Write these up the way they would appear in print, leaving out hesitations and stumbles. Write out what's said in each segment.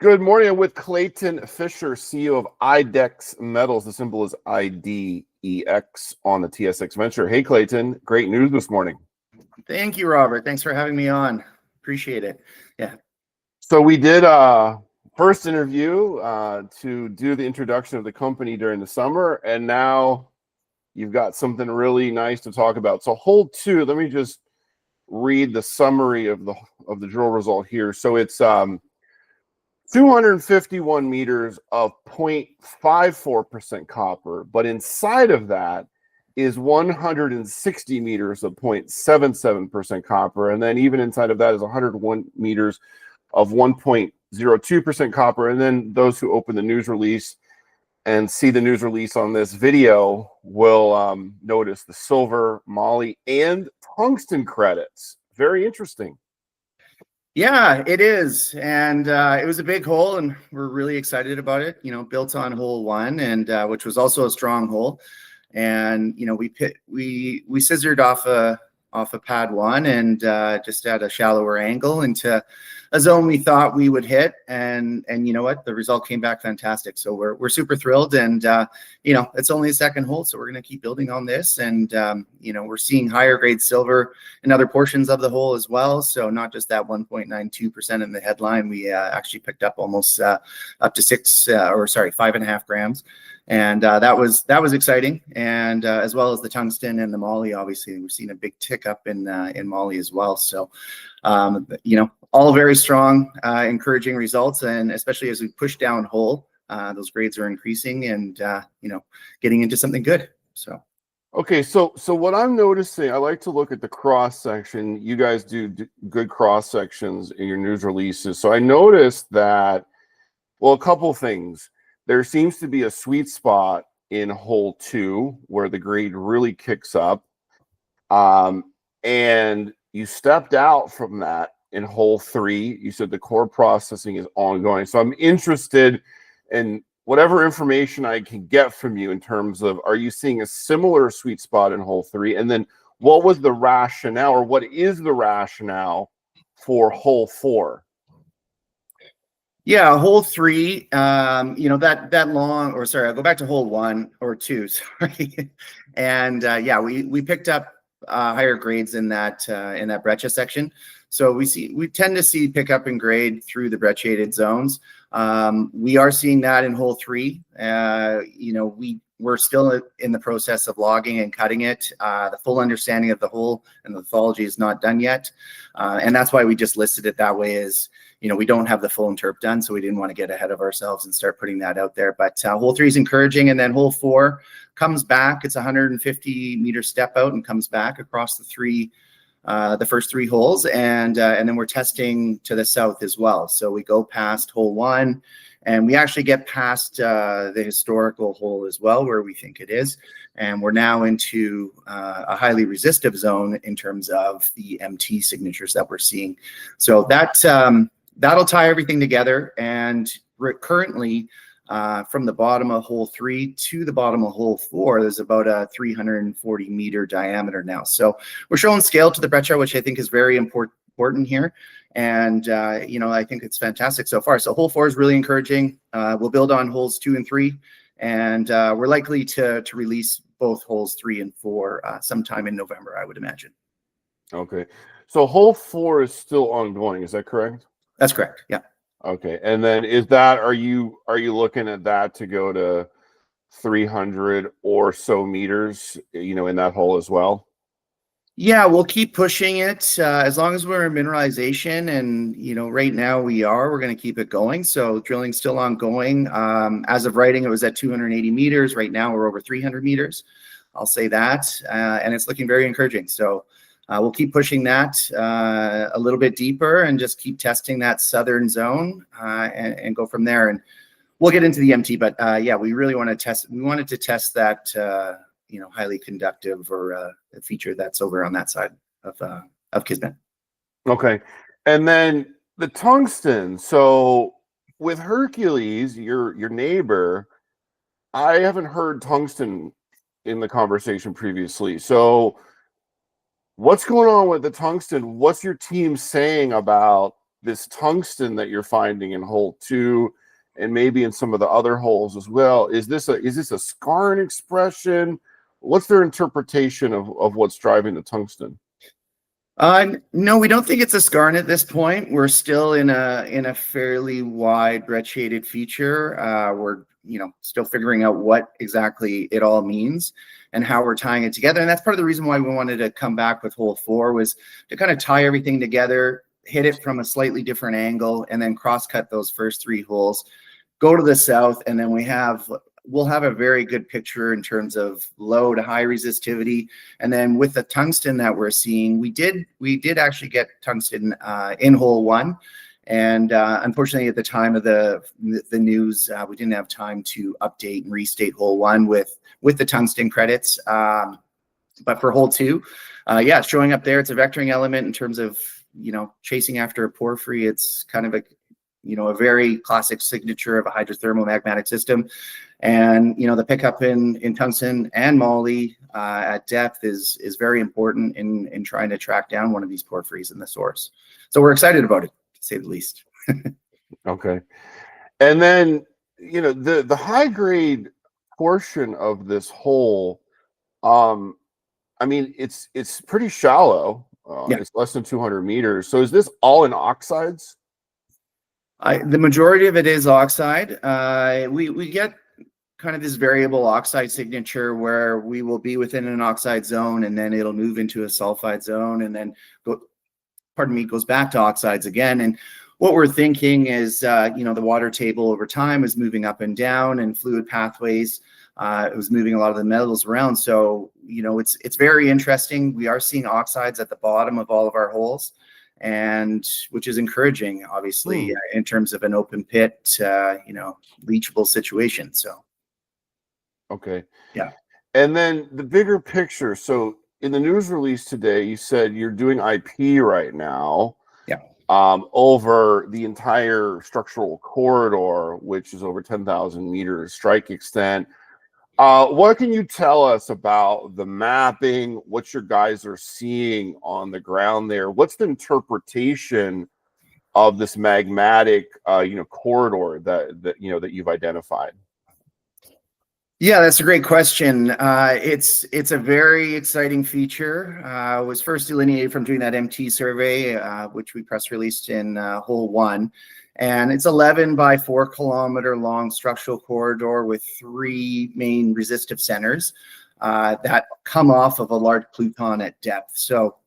Good morning. I'm with Clayton Fisher, CEO of IDEX Metals. The symbol is IDEX on the TSX venture. Hey, Clayton. Great news this morning. Thank you, Robert. Thanks for having me on. Appreciate it. Yeah. So we did a first interview to do the introduction of the company during the summer, and now you've got something really nice to talk about. So hole 2, let me just read the summary of the drill result here. So it's 251 meters of 0.54% copper, but inside of that is 160 meters of 0.77% copper, and then even inside of that is 101 meters of 1.02% copper. And then those who open the news release and see the news release on this video will notice the silver, moly, and tungsten credits. Very interesting. Yeah, it is. And it was a big hole, and we're really excited about it. You know, built on hole 1, and which was also a strong hole. And you know, we scissored off a pad 1 and just at a shallower angle into a zone we thought we would hit, and you know what, the result came back fantastic. So we're super thrilled, and you know, it's only a second hole, so we're going to keep building on this. And you know, we're seeing higher grade silver in other portions of the hole as well, so not just that 1.92% in the headline. We actually picked up almost up to 5.5 grams. And that was exciting, and as well as the tungsten and the moly. Obviously, we've seen a big tick up in moly as well. So, you know, all very strong, encouraging results, and especially as we push down hole, those grades are increasing, and you know, getting into something good. So. Okay, so what I'm noticing, I like to look at the cross section. You guys do good cross sections in your news releases. So I noticed that, well, a couple things. There seems to be a sweet spot in hole 2 where the grade really kicks up. And you stepped out from that in hole 3. You said the core processing is ongoing. So I'm interested in whatever information I can get from you in terms of, are you seeing a similar sweet spot in hole 3? And then what was the rationale, or what is the rationale for hole 4? Yeah, hole 3, you know, that long, or sorry, I'll go back to hole 1 or 2, sorry. And yeah, we picked up higher grades in that breccia section. So we tend to see pickup in grade through the brecciated zones. We are seeing that in hole 3. You know, we're still in the process of logging and cutting it. The full understanding of the hole and the lithology is not done yet. And that's why we just listed it that way, is, you know, we don't have the full interp done, so we didn't want to get ahead of ourselves and start putting that out there. But hole 3 is encouraging, and then hole 4 comes back. It's a 150-meter step out and comes back across the first 3 holes, and then we're testing to the south as well. So we go past hole 1, and we actually get past the historical hole as well, where we think it is, and we're now into a highly resistive zone in terms of the MT signatures that we're seeing. So that'll tie everything together, and currently from the bottom of hole 3 to the bottom of hole 4, there's about a 340-meter diameter now. So we're showing scale to the breccia, which I think is very important here. And you know, I think it's fantastic so far. So hole 4 is really encouraging. We'll build on holes 2 and 3, and we're likely to release both holes 3 and 4 sometime in November, I would imagine. Okay, so hole 4 is still ongoing, is that correct? That's correct, yeah. Okay, and then are you looking at that to go to 300 or so meters, you know, in that hole as well? Yeah, we'll keep pushing it as long as we're in mineralization, and you know, right now we're going to keep it going. So drilling's still ongoing. As of writing, it was at 280 meters. Right now we're over 300 meters. I'll say that, and it's looking very encouraging. So we'll keep pushing that a little bit deeper, and just keep testing that southern zone and go from there. And we'll get into the MT, but yeah, we really want to test. We wanted to test that you know, highly conductive, or a feature that's over on that side of Kismet. Okay, and then the tungsten. So with Hercules, your neighbor, I haven't heard tungsten in the conversation previously. So what's going on with the tungsten? What's your team saying about this tungsten that you're finding in hole 2 and maybe in some of the other holes as well, is this a skarn expression? What's their interpretation of what's driving the tungsten? No, we don't think it's a skarn at this point. We're still in a fairly wide brecciated feature. We're still figuring out what exactly it all means and how we're tying it together. And that's part of the reason why we wanted to come back with hole 4, was to kind of tie everything together, hit it from a slightly different angle, and then cross cut those first 3 holes, go to the south, and then we'll have a very good picture in terms of low to high resistivity. And then with the tungsten that we're seeing, we did actually get tungsten in hole 1. And unfortunately, at the time of the news, we didn't have time to update and restate hole 1 with the tungsten credits. But for hole 2, yeah, it's showing up there. It's a vectoring element in terms of, chasing after a porphyry. It's kind of a very classic signature of a hydrothermal magmatic system. And, the pickup in tungsten and moly at depth is very important in trying to track down one of these porphyries in the source. So we're excited about it, to say the least. Okay. And then, the high grade portion of this hole, I mean, it's pretty shallow. Yeah. It's less than 200 meters. So is this all in oxides? The majority of it is oxide. We get kind of this variable oxide signature where we will be within an oxide zone, and then it'll move into a sulfide zone, and then goes back to oxides again. And what we're thinking is, the water table over time is moving up and down, and fluid pathways, it was moving a lot of the metals around. So, it's very interesting. We are seeing oxides at the bottom of all of our holes, and which is encouraging, obviously, in terms of an open pit, leachable situation. So. Okay. Yeah. And then the bigger picture. So in the news release today, you said you're doing IP right now. Yeah. Over the entire structural corridor, which is over 10,000 meters strike extent. What can you tell us about the mapping, what your guys are seeing on the ground there? What's the interpretation of this magmatic, corridor that you've identified? Yeah, that's a great question. It's a very exciting feature. It was first delineated from doing that MT survey, which we press released in hole 1. And it's 11 by 4 kilometer long structural corridor with 3 main resistive centers that come off of a large pluton at depth. So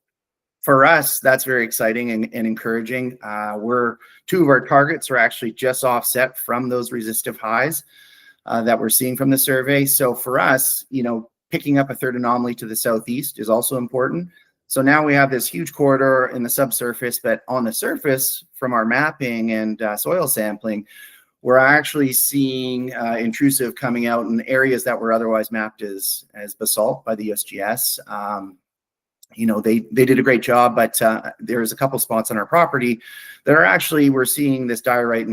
for us, that's very exciting and encouraging. 2 of our targets are actually just offset from those resistive highs that we're seeing from the survey. So for us, picking up a third anomaly to the southeast is also important. So now we have this huge corridor in the subsurface, but on the surface, from our mapping and soil sampling, we're actually seeing intrusive coming out in areas that were otherwise mapped as basalt by the USGS. They did a great job, but there's a couple spots on our property that are actually, we're seeing this diorite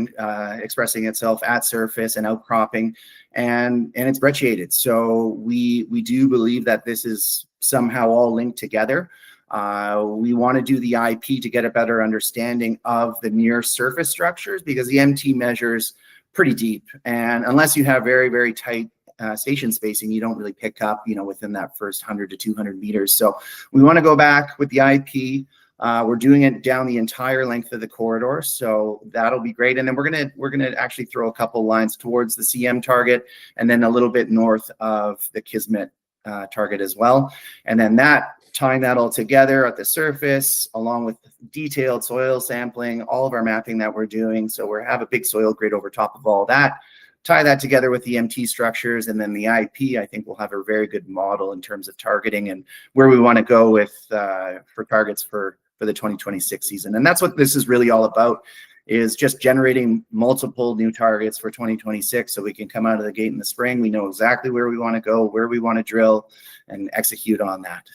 expressing itself at surface and outcropping, and it's brecciated. So we do believe that this is somehow all linked together. We want to do the IP to get a better understanding of the near surface structures, because the MT measures pretty deep, and unless you have very, very tight station spacing, you don't really pick up, within that first 100 to 200 meters. So we want to go back with the IP. We're doing it down the entire length of the corridor, so that'll be great. And then we're gonna actually throw a couple lines towards the CM target, and then a little bit north of the Kismet target as well. And then tying that all together at the surface, along with detailed soil sampling, all of our mapping that we're doing. So we have a big soil grid over top of all that. Tie that together with the MT structures, and then the IP, I think we'll have a very good model in terms of targeting and where we want to go with for targets for the 2026 season. And that's what this is really all about, is just generating multiple new targets for 2026, so we can come out of the gate in the spring. We know exactly where we want to go, where we want to drill, and execute on that.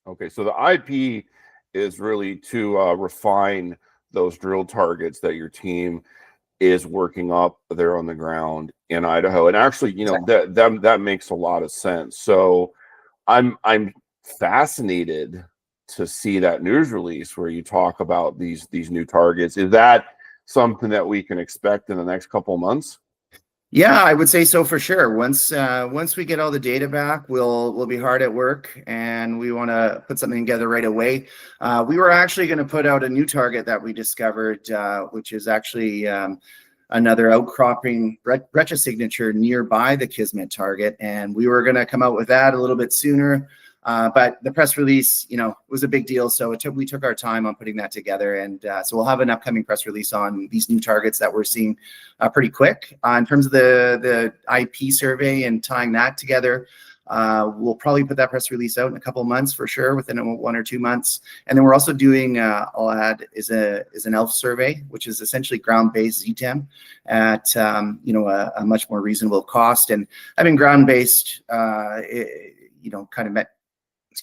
Okay, so the IP is really to refine those drill targets that your team is working up there on the ground in Idaho. And actually, that makes a lot of sense. So I'm fascinated to see that news release where you talk about these new targets. Is that something that we can expect in the next couple of months? Yeah, I would say so for sure. Once we get all the data back, we'll be hard at work, and we want to put something together right away. We were actually going to put out a new target that we discovered, which is actually another outcropping breccia signature nearby the Kismet target, and we were going to come out with that a little bit sooner. But the press release, was a big deal. So we took our time on putting that together. And so we'll have an upcoming press release on these new targets that we're seeing pretty quick. In terms of the IP survey and tying that together, we'll probably put that press release out in a couple of months for sure, within 1 or 2 months. And then we're also doing, I'll add, is an ELF survey, which is essentially ground-based ZTEM at a much more reasonable cost. And having ground-based,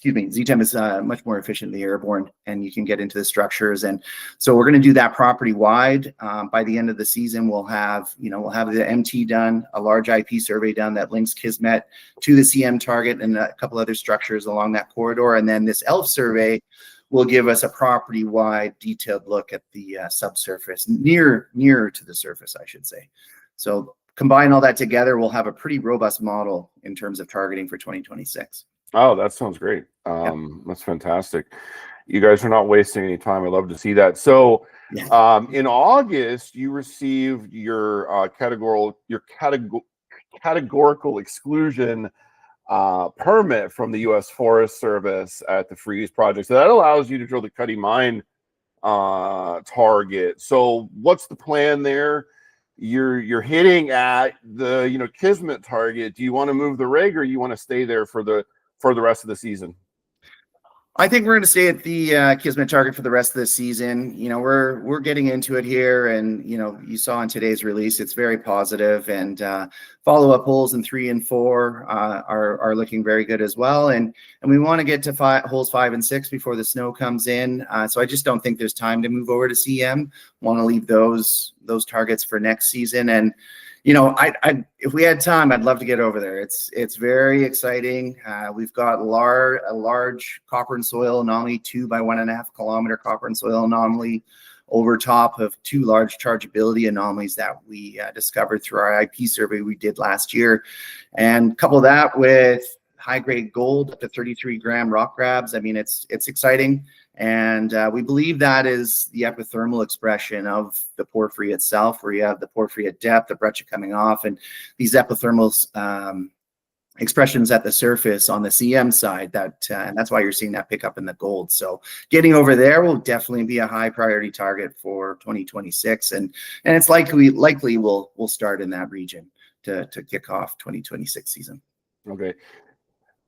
ZTEM is much more efficiently airborne, and you can get into the structures. And so we're going to do that property wide. By the end of the season, we'll have the MT done, a large IP survey done that links Kismet to the CM target and a couple other structures along that corridor. And then this ELF survey will give us a property wide detailed look at the subsurface, near to the surface, I should say. So combine all that together, we'll have a pretty robust model in terms of targeting for 2026. Oh, that sounds great. That's fantastic. You guys are not wasting any time. I love to see that. So in August, you received your categorical exclusion permit from the U.S. Forest Service at the Freeze project. So that allows you to drill the Cuddy Mine target. So what's the plan there? You're hitting at the Kismet target. Do you want to move the rig, or you want to stay there for the rest of the season? I think we're going to stay at the Kismet target for the rest of the season. We're getting into it here, and you saw in today's release, it's very positive, and follow-up holes in 3 and 4 are looking very good as well. And we want to get to holes 5 and 6 before the snow comes in. So I just don't think there's time to move over to CM. Want to leave those targets for next season. And if we had time, I'd love to get over there. It's very exciting. We've got a large copper and soil anomaly, 2 by 1.5 kilometer copper and soil anomaly over top of 2 large chargeability anomalies that we discovered through our IP survey we did last year. And couple that with high-grade gold up to 33-gram rock grabs. I mean, it's exciting. And we believe that is the epithermal expression of the porphyry itself, where you have the porphyry at depth, the breccia coming off, and these epithermal expressions at the surface on the CM side. And that's why you're seeing that pickup in the gold. So getting over there will definitely be a high priority target for 2026, and it's likely we'll start in that region to kick off 2026 season. Okay,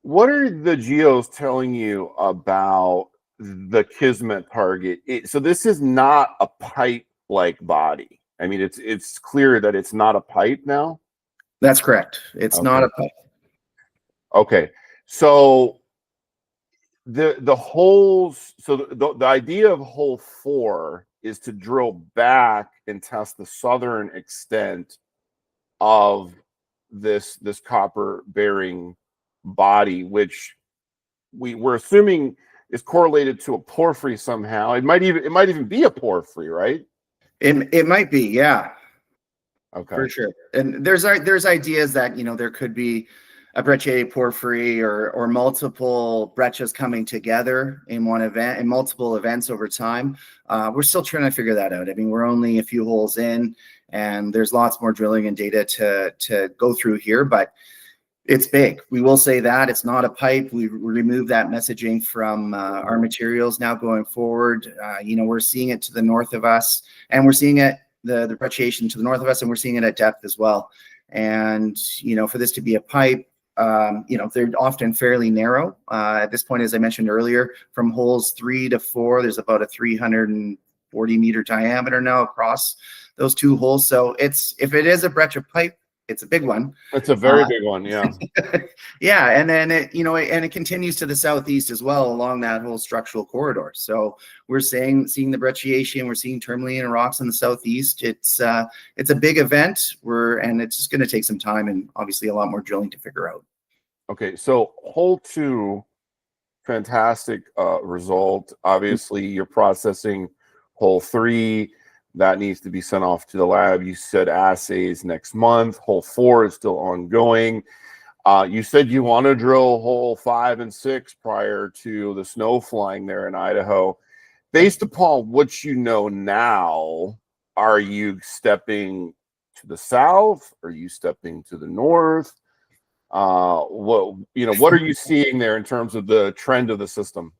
what are the geos telling you about the Kismet target? So this is not a pipe-like body. I mean, it's clear that it's not a pipe now. That's correct. It's not a pipe. Okay, so the holes. So the idea of hole 4 is to drill back and test the southern extent of this copper bearing body, which we're assuming is correlated to a porphyry somehow. It might even be a porphyry, right? It might be, yeah. Okay, for sure. And there's ideas that there could be a breccia porphyry or multiple breccias coming together in one event, in multiple events over time. We're still trying to figure that out. I mean, we're only a few holes in, and there's lots more drilling and data to go through here, but it's big. We will say that it's not a pipe. We removed that messaging from our materials now going forward. We're seeing it to the north of us, and we're seeing it, the brecciation to the north of us, and we're seeing it at depth as well. And, for this to be a pipe, they're often fairly narrow. At this point, as I mentioned earlier, from holes 3 to 4, there's about a 340 meter diameter now across those 2 holes. So if it is a breccia pipe, it's a big one. It's a very big one, yeah. Yeah, and then it continues to the southeast as well along that whole structural corridor. So we're seeing the brecciation, we're seeing tourmaline rocks in the southeast. It's a big event. And it's just going to take some time and obviously a lot more drilling to figure out. Okay, so hole 2 fantastic result. Obviously, you're processing hole 3. That needs to be sent off to the lab. You said assays next month. Hole 4 is still ongoing. You said you want to drill hole 5 and 6 prior to the snow flying there in Idaho. Based upon what you know now, are you stepping to the south? Are you stepping to the north? What are you seeing there in terms of the trend of the system?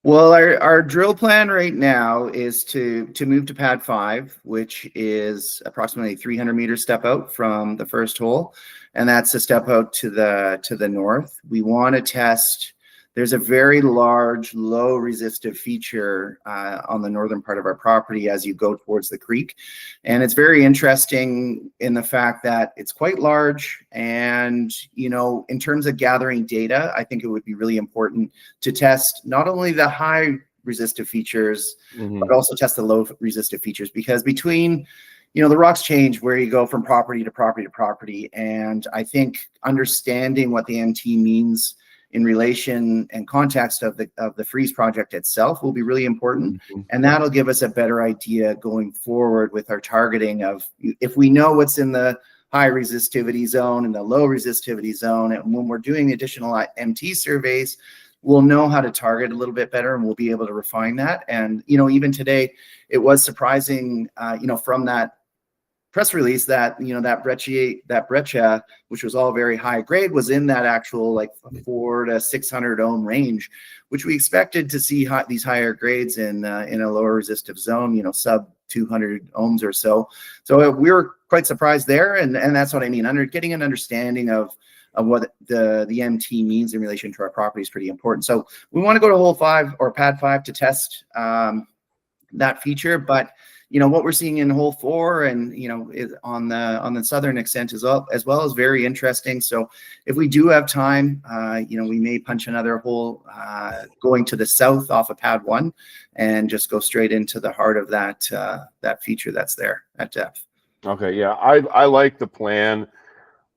Well, our drill plan right now is to move to pad 5, which is approximately 300 meters step out from the first hole, and that's a step out to the north. We want to test. There's a very large, low resistive feature on the northern part of our property as you go towards the creek. And it's very interesting in the fact that it's quite large. And, you know, in terms of gathering data, I think it would be really important to test not only the high resistive features, but also test the low resistive features, because between, you know, the rocks change where you go from property to property to property. And I think understanding what the MT means in relation and context of the freeze project itself will be really important. And that'll give us a better idea going forward with our targeting of, if we know what's in the high resistivity zone and the low resistivity zone, and when we're doing additional MT surveys, we'll know how to target a little bit better, and we'll be able to refine that. And, you know, even today, it was surprising, you know, from that press release that, you know, that Breccia, which was all very high grade, was in that actual like 400 to 600 ohm range, which we expected to see these higher grades in a lower resistive zone, you know, sub 200 ohms or so. So we were quite surprised there, and that's what I mean. Getting an understanding of what the MT means in relation to our property is pretty important. So we want to go to hole 5 or pad 5 to test that feature, but you know, what we're seeing in hole 4 and, you know, is on the southern extent as well is very interesting. So if we do have time, you know, we may punch another hole going to the south off of pad 1 and just go straight into the heart of that feature that's there at depth. Okay, yeah, I like the plan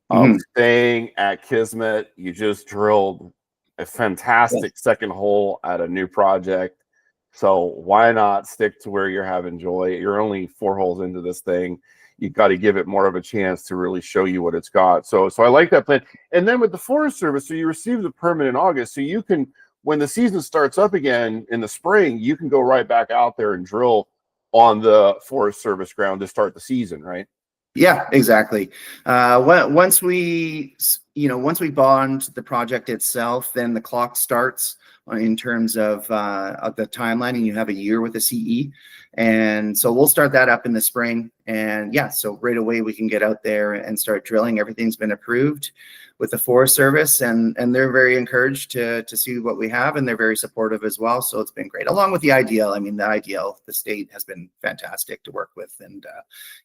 of staying at Kismet. You just drilled a fantastic second hole at a new project. So why not stick to where you're having joy? You're only 4 holes into this thing. You've got to give it more of a chance to really show you what it's got. So I like that plan. And then with the Forest Service, so you received the permit in August. So you can, when the season starts up again in the spring, you can go right back out there and drill on the Forest Service ground to start the season, right? Yeah, exactly. Once we bond the project itself, then the clock starts in terms of the timeline, and you have a year with the CE. And so we'll start that up in the spring. And yeah, so right away we can get out there and start drilling. Everything's been approved with the Forest Service, and they're very encouraged to see what we have, and they're very supportive as well. So it's been great, along with the IDL. I mean, the state has been fantastic to work with, and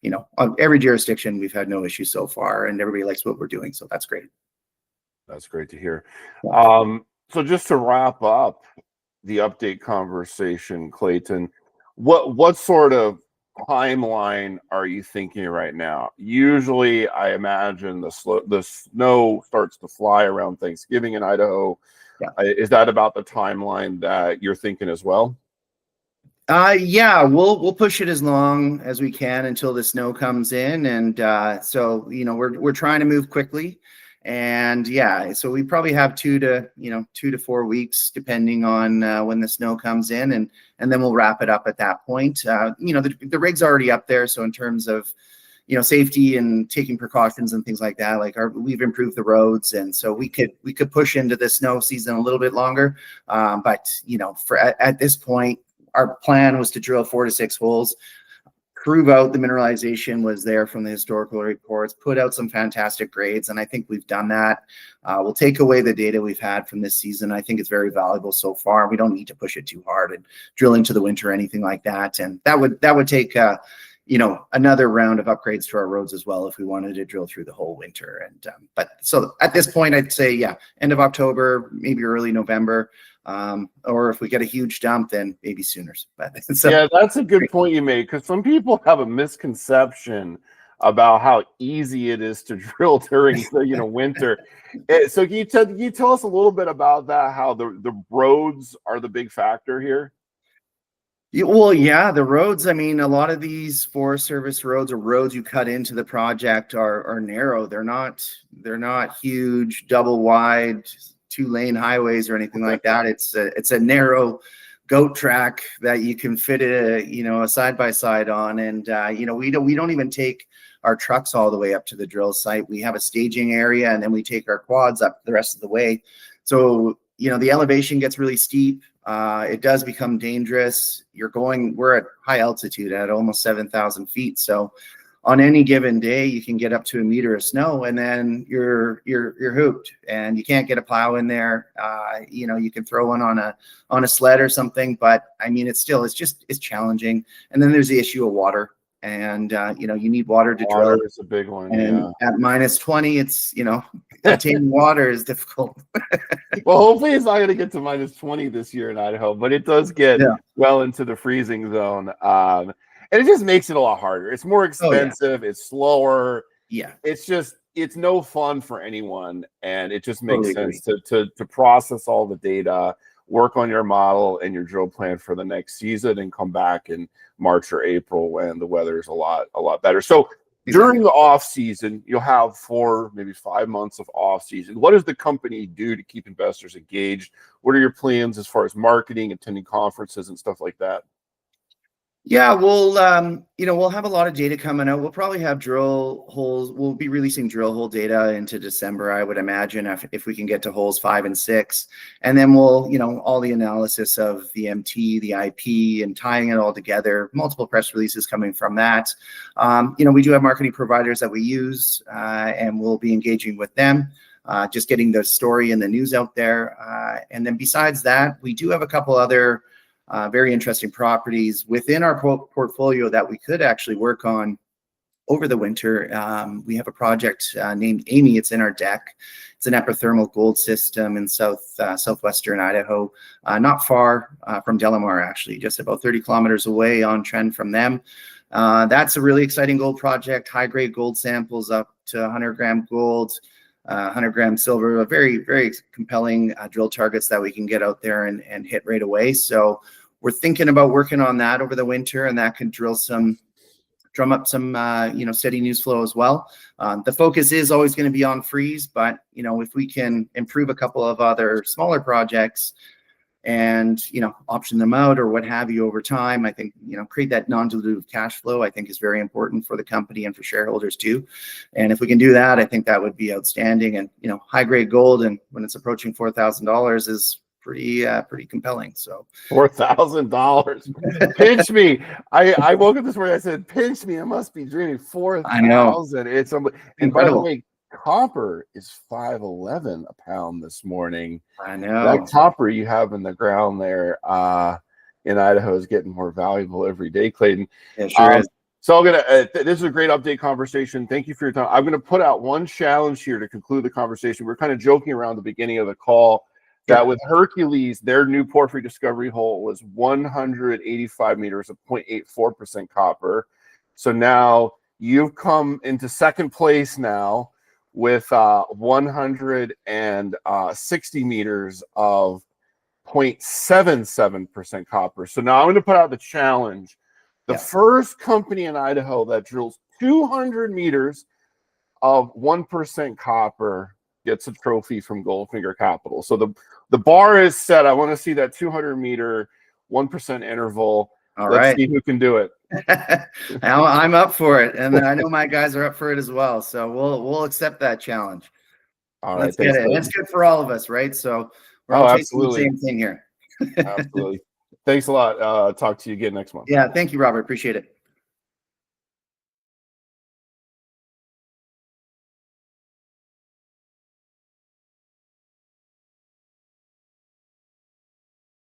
you know, on every jurisdiction we've had no issues so far, and everybody likes what we're doing. So that's great. That's great to hear. So just to wrap up the update conversation, Clayton, what sort of timeline are you thinking right now? Usually, I imagine the snow starts to fly around Thanksgiving in Idaho. Yeah. Is that about the timeline that you're thinking as well? Yeah, we'll push it as long as we can until the snow comes in, and so you know we're trying to move quickly. And yeah, so we probably have 2 to 4 weeks, depending on when the snow comes in, and then we'll wrap it up at that point. You know, the rig's already up there, so in terms of, you know, safety and taking precautions and things like that, like we've improved the roads, and so we could push into the snow season a little bit longer. But you know, at this point, our plan was to drill 4 to 6 holes. Prove out the mineralization was there from the historical reports, put out some fantastic grades, and I think we've done that. We'll take away the data we've had from this season. I think it's very valuable so far. We don't need to push it too hard and drill into the winter or anything like that. And that would take you know, another round of upgrades to our roads as well if we wanted to drill through the whole winter. And but so at this point, I'd say yeah, end of October, maybe early November. Or if we get a huge dump, then maybe sooner. But so, yeah, that's a good point you made, because some people have a misconception about how easy it is to drill during the winter. So can you tell us a little bit about that? How the roads are the big factor here? Well, yeah, the roads. I mean, a lot of these Forest Service roads or roads you cut into the project are narrow. They're not huge, double wide, 2-lane highways or anything like that. It's a narrow goat track that you can fit a side by side on, and we don't even take our trucks all the way up to the drill site. We have a staging area, and then we take our quads up the rest of the way. So the elevation gets really steep. It does become dangerous. We're at high altitude at almost 7,000 feet. So on any given day, you can get up to 1 meter of snow, and then you're hooped, and you can't get a plow in there. You can throw one on a sled or something, but I mean, it's challenging. And then there's the issue of water, and you need water to drill. Water is a big one. And at -20, it's attaining water is difficult. Well, hopefully it's not going to get to -20 this year in Idaho, but it does get well into the freezing zone. And it just makes it a lot harder. It's more expensive. It's slower. Yeah. It's no fun for anyone. And it just makes sense to process all the data, work on your model and your drill plan for the next season, and come back in March or April when the weather is a lot better. So during the off season, you'll have 4, maybe 5 months of off season. What does the company do to keep investors engaged? What are your plans as far as marketing, attending conferences, and stuff like that? Yeah, we'll have a lot of data coming out. We'll probably have drill holes. We'll be releasing drill hole data into December, I would imagine, if we can get to holes 5 and 6. And then we'll, all the analysis of the MT, the IP, and tying it all together. Multiple press releases coming from that. We do have marketing providers that we use, and we'll be engaging with them. Just getting the story and the news out there. And then besides that, we do have a couple other very interesting properties within our portfolio that we could actually work on over the winter. We have a project named Amy. It's in our deck. It's an epithermal gold system in southwestern Idaho, not far from Delamar, actually, just about 30 kilometers away on trend from them. That's a really exciting gold project, high-grade gold samples up to 100-gram gold, 100-gram silver, very, very compelling drill targets that we can get out there and hit right away. So we're thinking about working on that over the winter, and that can drum up some steady news flow as well. The focus is always going to be on freeze, but if we can improve a couple of other smaller projects and option them out or what have you over time, I think create that non-dilutive cash flow, I think, is very important for the company and for shareholders too. And if we can do that, I think that would be outstanding. And high grade gold, and when it's approaching $4,000, is pretty compelling. So $4,000, pinch me. I woke up this morning, I said, pinch me, I must be dreaming. 4,000. It's and by the way, copper is $5.11 a pound this morning. I know that copper you have in the ground there in Idaho is getting more valuable every day, Clayton. It sure is. So I'm gonna. This is a great update conversation. Thank you for your time. I'm gonna put out one challenge here to conclude the conversation. We're kind of joking around the beginning of the call that with Hercules, their new porphyry discovery hole was 185 meters of 0.84% copper. So now you've come into second place now with 160 meters of 0.77% copper. So now I'm going to put out the challenge. The first company in Idaho that drills 200 meters of 1% copper gets a trophy from Goldfinger Capital. So the bar is set. I want to see that 200 meter 1% interval. Let's see who can do it. I'm up for it, and I know my guys are up for it as well. So we'll accept that challenge. All right, let's get it. It's good for all of us, right? So we're all chasing the same thing here. Absolutely. Thanks a lot. Talk to you again next month. Yeah, thank you, Robert. Appreciate it.